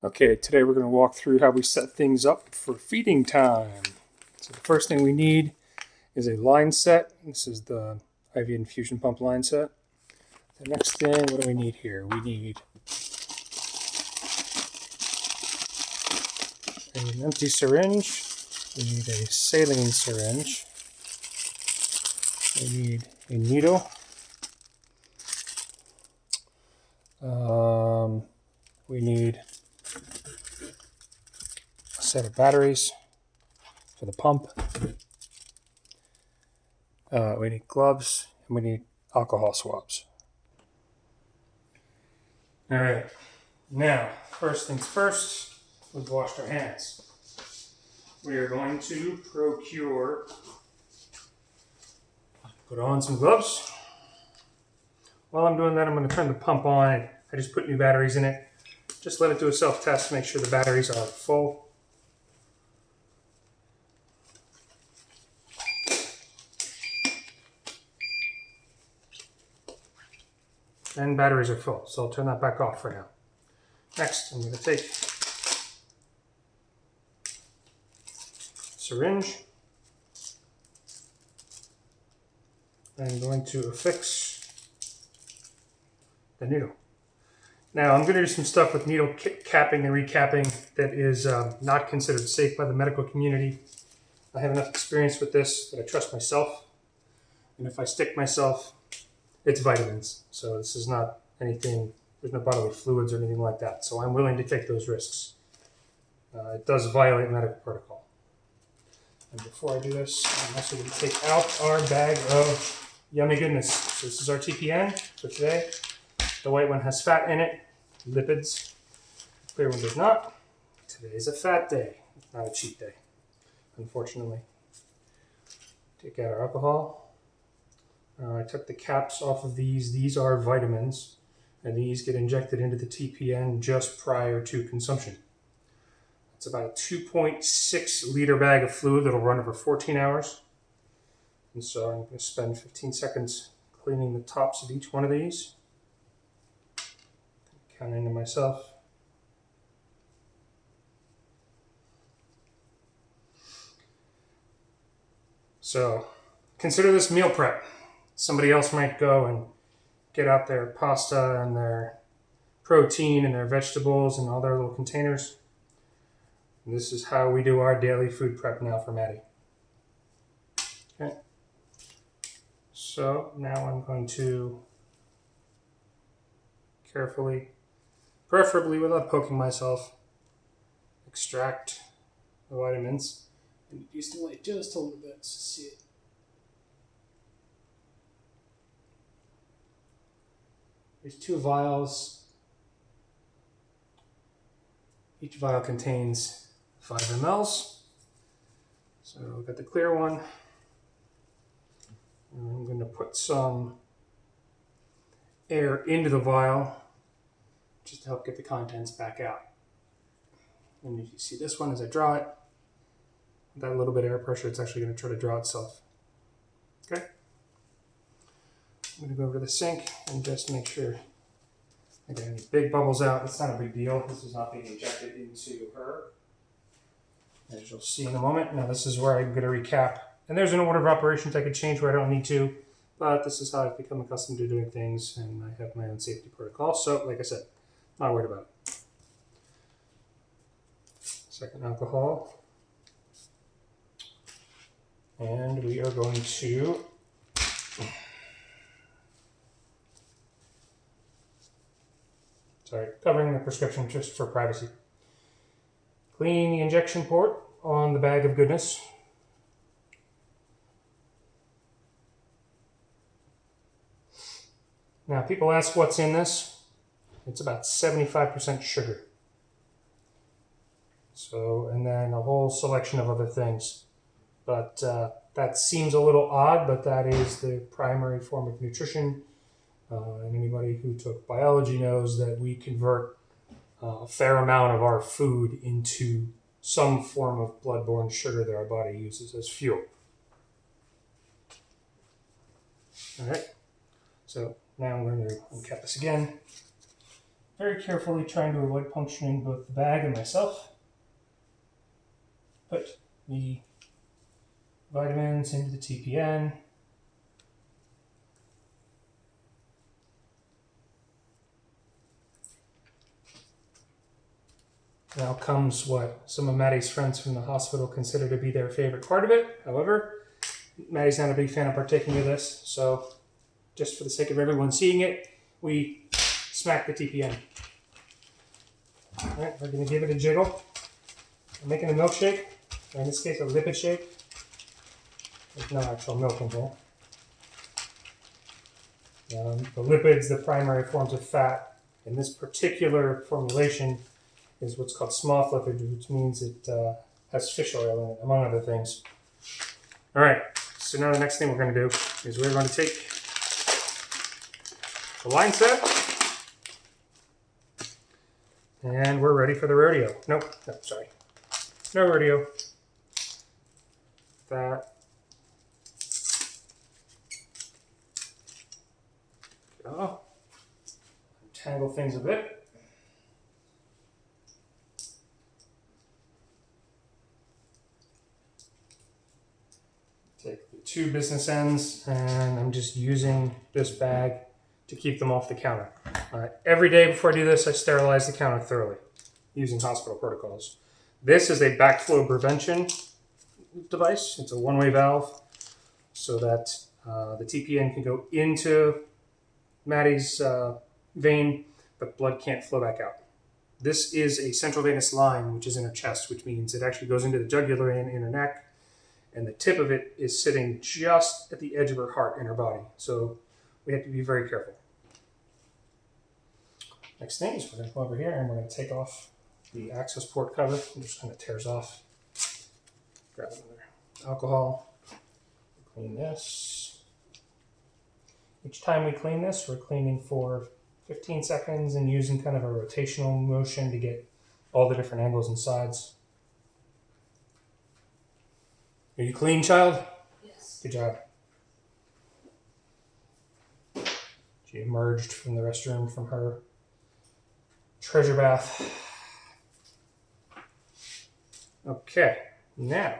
Okay, today we're going to walk through how we set things up for feeding time. So the first thing we need is a line set. This is the IV infusion pump line set. The next thing, what do we need here? We need an empty syringe. We need a saline syringe. We need a needle. We need a set of batteries for the pump. We need gloves, and we need alcohol swabs. All right, now, first things first, we've washed our hands. We are going to put on some gloves. While I'm doing that, I'm going to turn the pump on. I just put new batteries in it. Just let it do a self-test, make sure the batteries are full. And batteries are full, so I'll turn that back off for now. Next, I'm going to take syringe. I'm going to affix the needle. Now, I'm going to do some stuff with needle capping and recapping that is not considered safe by the medical community. I have enough experience with this that I trust myself. And if I stick myself, it's vitamins. So this is not anything, there's no bodily fluids or anything like that. So I'm willing to take those risks. It does violate medical protocol. And before I do this, I'm also going to take out our bag of yummy goodness. So this is our TPN for today. The white one has fat in it, lipids. The clear one does not. Today is a fat day, not a cheat day, unfortunately. Take out our alcohol. I took the caps off of these. These are vitamins, and these get injected into the TPN just prior to consumption. It's about a 2.6 liter bag of fluid that'll run over 14 hours. And so I'm going to spend 15 seconds cleaning the tops of each one of these. Counting to myself. So consider this meal prep. Somebody else might go and get out their pasta and their protein and their vegetables and all their little containers. And this is how we do our daily food prep now for Maddie. Okay. So now I'm going to carefully, preferably without poking myself, extract the vitamins. And use the light just a little bit to see it. There's 2 vials. Each vial contains 5 mLs. So we've got the clear one. And I'm going to put some air into the vial just to help get the contents back out. And you see this one as I draw it. With that little bit of air pressure, it's actually going to try to draw itself. Okay. I'm going to go over to the sink and just make sure I get any big bubbles out. It's not a big deal. This is not being injected into her. As you'll see in a moment. Now this is where I'm going to recap. And there's an order of operations I could change where I don't need to. But this is how I've become accustomed to doing things. And I have my own safety protocol. So like I said, not worried about it. Second alcohol. And we are going to covering the prescription just for privacy. Clean the injection port on the bag of goodness. Now, people ask what's in this. It's about 75% sugar. So, and then a whole selection of other things. But that seems a little odd, but that is the primary form of nutrition. And anybody who took biology knows that we convert a fair amount of our food into some form of blood-borne sugar that our body uses as fuel. All right, so now I'm going to uncap this again. very carefully trying to avoid puncturing both the bag and myself. Put the vitamins into the TPN. Now comes what some of Maddie's friends from the hospital consider to be their favorite part of it. However, Maddie's not a big fan of partaking of this, so just for the sake of everyone seeing it, we smack the TPN. All right, we're going to give it a jiggle. I'm making a milkshake, or in this case, a lipid shake. There's no actual milk in here. The lipids, the primary forms of fat, in this particular formulation is what's called small lipid, which means it has fish oil in it, among other things. All right, so now the next thing we're going to do is we're going to take the line set, and we're ready for the rodeo. No, sorry. No rodeo. That. Oh, untangle things a bit. Take the two business ends, and I'm just using this bag to keep them off the counter. Every day before I do this, I sterilize the counter thoroughly using hospital protocols. This is a backflow prevention device. It's a one-way valve so that the TPN can go into Maddie's vein, but blood can't flow back out. This is a central venous line, which is in her chest, which means it actually goes into the jugular vein in her neck, and the tip of it is sitting just at the edge of her heart in her body. So we have to be very careful. Next thing is we're going to go over here and we're going to take off the access port cover. It just kind of tears off. Grab another alcohol. Clean this. Each time we clean this, we're cleaning for 15 seconds and using kind of a rotational motion to get all the different angles and sides. Are you clean, child? Yes. Good job. She emerged from the restroom from her treasure bath. Okay, now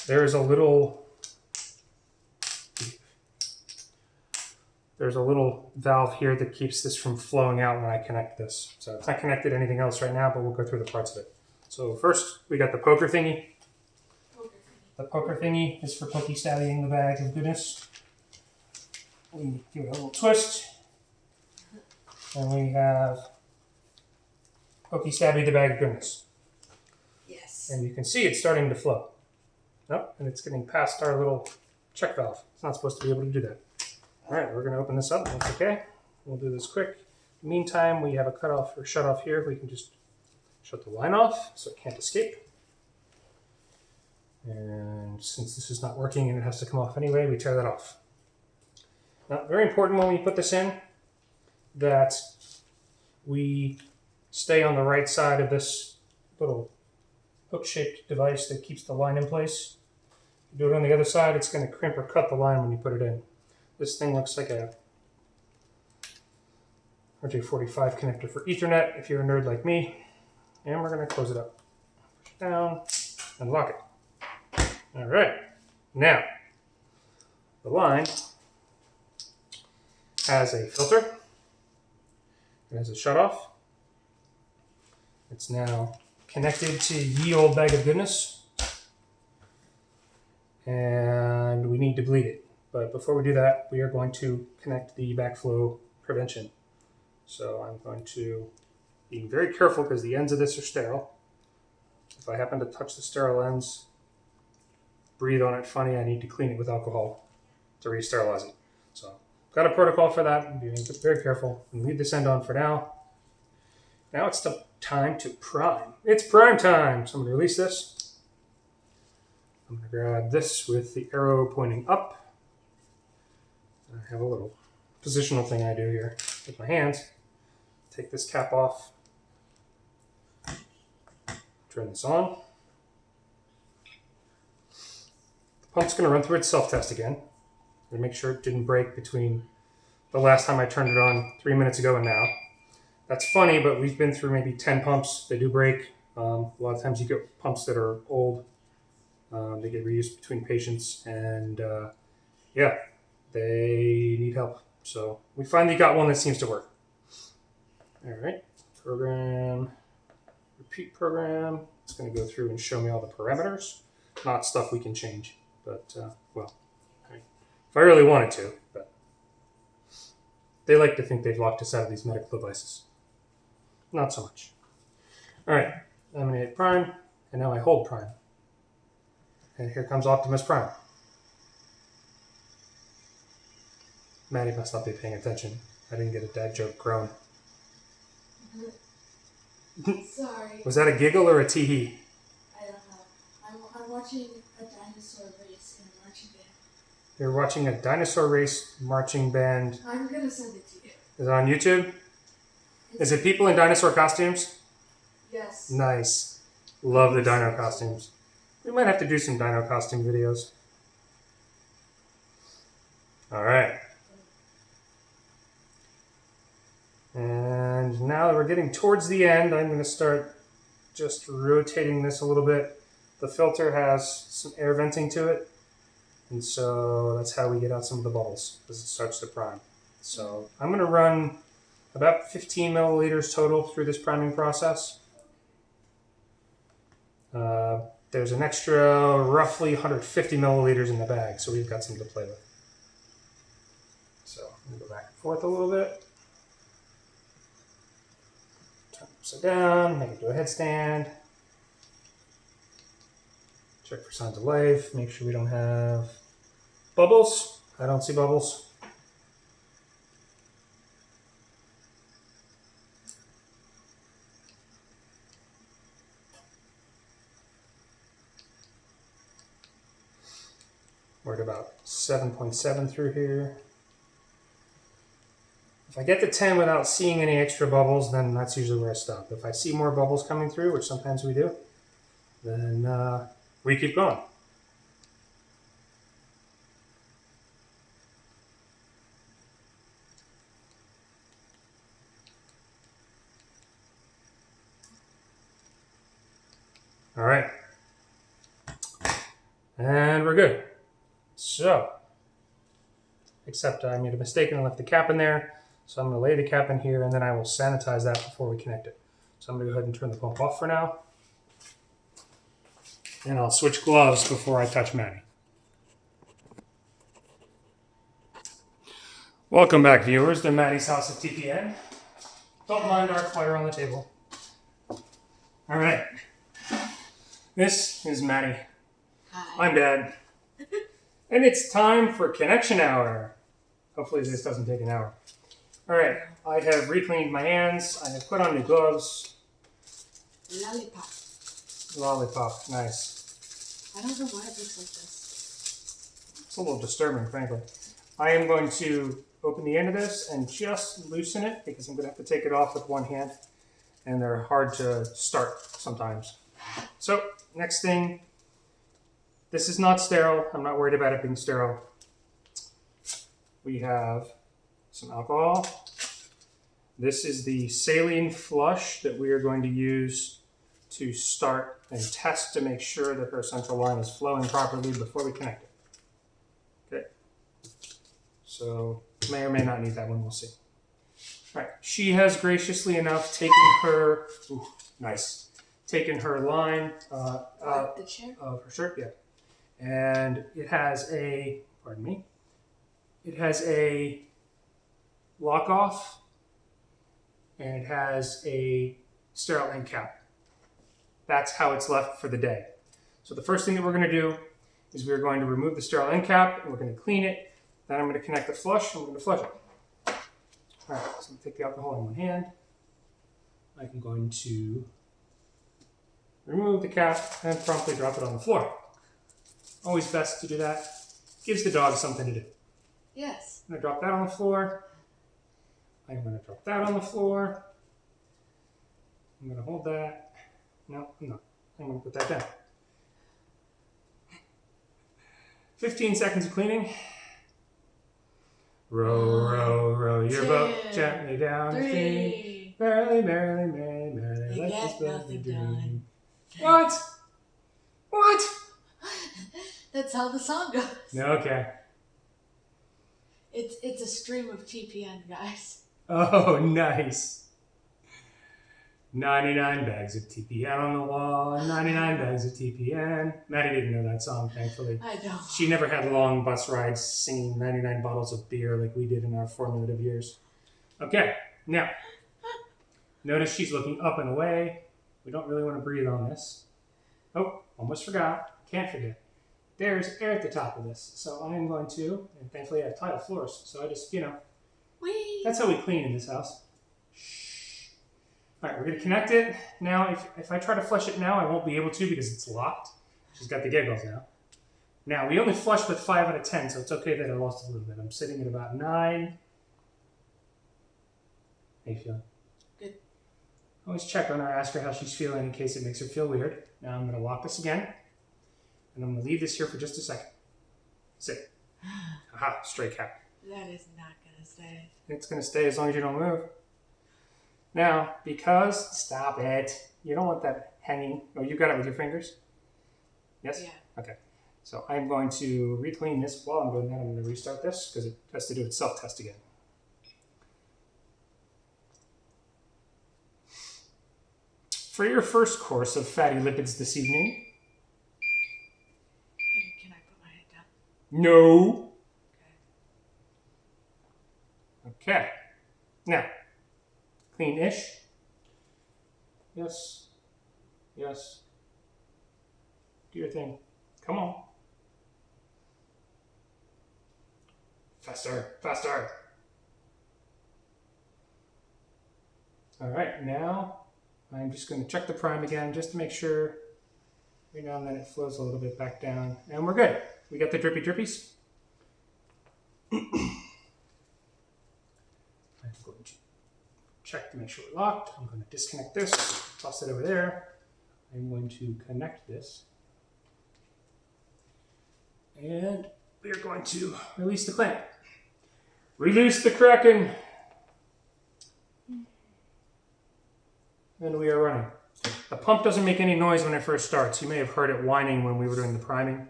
there's a little valve here that keeps this from flowing out when I connect this. So it's not connected to anything else right now, but we'll go through the parts of it. So first, we got the poker thingy. The poker thingy is for pokey stabbying the bag of goodness. We give it a little twist. And we have pokey stabby the bag of goodness. Yes. And you can see it's starting to flow. Nope, and it's getting past our little check valve. It's not supposed to be able to do that. All right, we're going to open this up. That's okay. We'll do this quick. In the meantime, we have a cutoff or shut off here. We can just shut the line off so it can't escape. And since this is not working and it has to come off anyway, we tear that off. Now, very important when we put this in that we stay on the right side of this little hook-shaped device that keeps the line in place. If you do it on the other side, it's going to crimp or cut the line when you put it in. This thing looks like a RJ45 connector for Ethernet if you're a nerd like me. And we're going to close it up. Push it down and lock it. All right. Now, the line has a filter. It has a shutoff. It's now connected to ye old bag of goodness. And we need to bleed it. But before we do that, we are going to connect the backflow prevention. So I'm going to be very careful because the ends of this are sterile. If I happen to touch the sterile ends, breathe on it funny, I need to clean it with alcohol to re-sterilize it. So I've got a protocol for that. I'm being very careful. And leave this end on for now. Now it's the time to prime. It's prime time. So I'm going to release this. I'm going to grab this with the arrow pointing up. I have a little positional thing I do here with my hands. Take this cap off. Turn this on. Pump's going to run through its self-test again. I'm going to make sure it didn't break between the last time I turned it on 3 minutes ago and now. That's funny, but we've been through maybe 10 pumps. They do break. A lot of times you get pumps that are old. They get reused between patients, and yeah, they need help. So we finally got one that seems to work. All right, program, repeat program. It's going to go through and show me all the parameters, not stuff we can change, but well, if I really wanted to, but they like to think they've locked us out of these medical devices. Not so much. All right, I'm going to hit prime, and now I hold prime. And here comes Optimus Prime. Maddie must not be paying attention. I didn't get a dad joke groan. Sorry. Was that a giggle or a tee-hee? I don't know. I'm watching a dinosaur race in a marching band. You're watching a dinosaur race marching band. I'm gonna send it to you. Is it on YouTube? Is it people in dinosaur costumes? Yes. Nice. Love the dino costumes. We might have to do some dino costume videos. All right. And now that we're getting towards the end, I'm going to start just rotating this a little bit. The filter has some air venting to it, and so that's how we get out some of the bubbles as it starts to prime. So I'm going to run about 15 milliliters total through this priming process. There's an extra roughly 150 milliliters in the bag, so we've got some to play with. So I'm going to go back and forth a little bit. Turn it upside down, make it do a headstand. Check for signs of life, make sure we don't have bubbles. I don't see bubbles. We're at about 7.7 through here. If I get to 10 without seeing any extra bubbles, then that's usually where I stop. If I see more bubbles coming through, which sometimes we do, then we keep going. All right. And we're good. So, except I made a mistake and I left the cap in there. So I'm going to lay the cap in here and then I will sanitize that before we connect it. So I'm going to go ahead and turn the pump off for now. And I'll switch gloves before I touch Maddie. Welcome back, viewers, to Maddie's House at TPN. Don't mind our fire on the table. All right. This is Maddie. Hi. I'm Dad. And it's time for connection hour. Hopefully this doesn't take an hour. All right, I have re-cleaned my hands. I have put on new gloves. Lollipop. Lollipop, nice. I don't know why it looks like this. It's a little disturbing, frankly. I am going to open the end of this and just loosen it because I'm going to have to take it off with one hand. And they're hard to start sometimes. So, next thing. This is not sterile. I'm not worried about it being sterile. We have some alcohol. This is the saline flush that we are going to use to start and test to make sure that her central line is flowing properly before we connect it. Okay. So may or may not need that one. We'll see. All right. She has graciously enough taken her, taken her line out The chair? of her shirt. Yeah. And it has a, pardon me, it has a lock off and it has a sterile end cap. That's how it's left for the day. So the first thing that we're going to do is we're going to remove the sterile end cap and we're going to clean it. Then I'm going to connect the flush and we're going to flush it. All right, so I'm going to take the alcohol in one hand. I'm going to remove the cap and promptly drop it on the floor. Always best to do that. Gives the dog something to do. Yes. I'm going to drop that on the floor. I'm going to drop that on the floor. I'm going to hold that. No, I'm not. I'm going to put that down. 15 seconds of cleaning. Row, row, row your boat gently down the stream. 3. Merrily, merrily, merrily, merrily, You let get this boat nothing be done. dream. What? What? That's how the song goes. Okay. It's a stream of TPN, guys. Oh, nice. 99 bags of TPN on the wall, 99 bags of TPN. Maddie didn't know that song, thankfully. I know. She never had long bus rides singing 99 bottles of beer like we did in our formative years. Okay, now, notice she's looking up and away. We don't really want to breathe on this. Oh, almost forgot. Can't forget. There's air at the top of this. So I am going to, and thankfully I have tile floors, so I just, Whee! that's how we clean in this house. All right, we're going to connect it. Now, if I try to flush it now, I won't be able to because it's locked. She's got the giggles now. Now, we only flushed with 5 out of 10, so it's okay that I lost a little bit. I'm sitting at about 9. How you feeling? Good. Always check on her, ask her how she's feeling in case it makes her feel weird. Now I'm going to lock this again, and I'm going to leave this here for just a second. Sit. Aha, stray cat. That is not gonna stay. It's going to stay as long as you don't move. Now, because, stop it. You don't want that hanging. Oh, you got it with your fingers? Yes? Yeah. Okay. So I'm going to re-clean this. While I'm doing that, I'm going to restart this because it has to do its self-test again. For your first course of fatty lipids this evening. Can I put my head down? No. Okay. Now, clean-ish. Yes. Yes. Do your thing. Come on. Faster. Faster. All right. Now, I'm just going to check the prime again just to make sure every now and then it flows a little bit back down. And we're good. We got the drippy drippies. I'm going to check to make sure we're locked. I'm going to disconnect this, toss it over there. I'm going to connect this. And we are going to release the clamp. Release the Kraken! And we are running. The pump doesn't make any noise when it first starts. You may have heard it whining when we were doing the priming.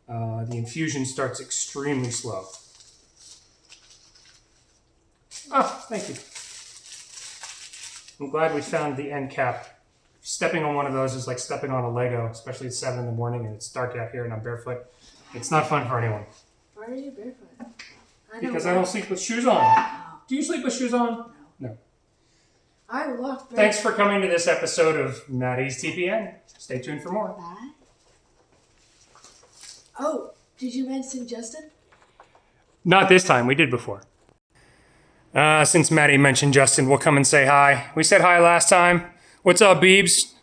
The infusion starts extremely slow. Ah, thank you. I'm glad we found the end cap. Stepping on one of those is like stepping on a Lego, especially at 7 in the morning and it's dark out here and I'm barefoot. It's not fun for anyone. Why are you barefoot? Because I don't sleep with shoes on. Oh, Do you sleep with shoes on? No. I walked barefoot. Thanks for coming to this episode of Maddie's TPN. Stay tuned for more. Bye. Oh, did you mention Justin? Not this time. We did before. Since Maddie mentioned Justin, we'll come and say hi. We said hi last time. What's up, Beebs?